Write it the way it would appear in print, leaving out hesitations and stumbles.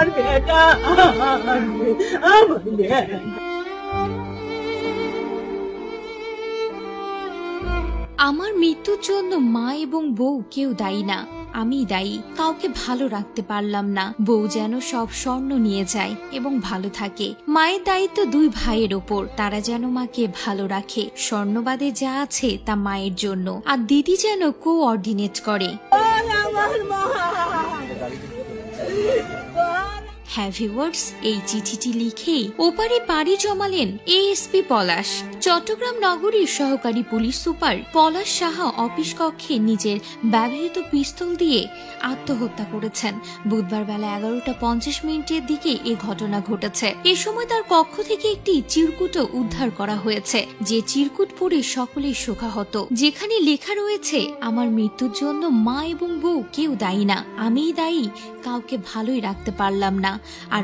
আমার বেটা, আমার বেটা। আমার মৃত্যুর জন্য মা এবং বউ কেউ দায়ী না, আমি দায়ী। কাউকে ভালো রাখতে পারলাম না, বউ যেন সব স্বর্ণ নিয়ে যায় এবং ভালো থাকে। মায়ের দায়িত্ব দুই ভাইয়ের ওপর, তারা যেন মাকে ভালো রাখে। স্বর্ণবাদে যা আছে তা মায়ের জন্য, আর দিদি যেন কোঅর্ডিনেট করে। হ্যাঁ ভিউয়ার্স, এই চিঠিটি লিখেই ওপারে পাড়ি জমালেন এএসপি পলাশ। চট্টগ্রাম নগরীর সহকারী পুলিশ সুপার পলাশ সাহা অফিস কক্ষে নিজের ব্যবহৃত পিস্তল দিয়ে আত্মহত্যা করেছেন। বুধবার বেলা 11:50 দিকে এ ঘটনা ঘটেছে। এ সময় তার কক্ষ থেকে একটি চিরকুটও উদ্ধার করা হয়েছে, যে চিরকুট পড়ে সকলেই শোকাহত, যেখানে লেখা রয়েছে, আমার মৃত্যুর জন্য মা এবং বউ কেউ দায়ী না, আমিই দায়ী। কাউকে ভালোই রাখতে পারলাম না, আর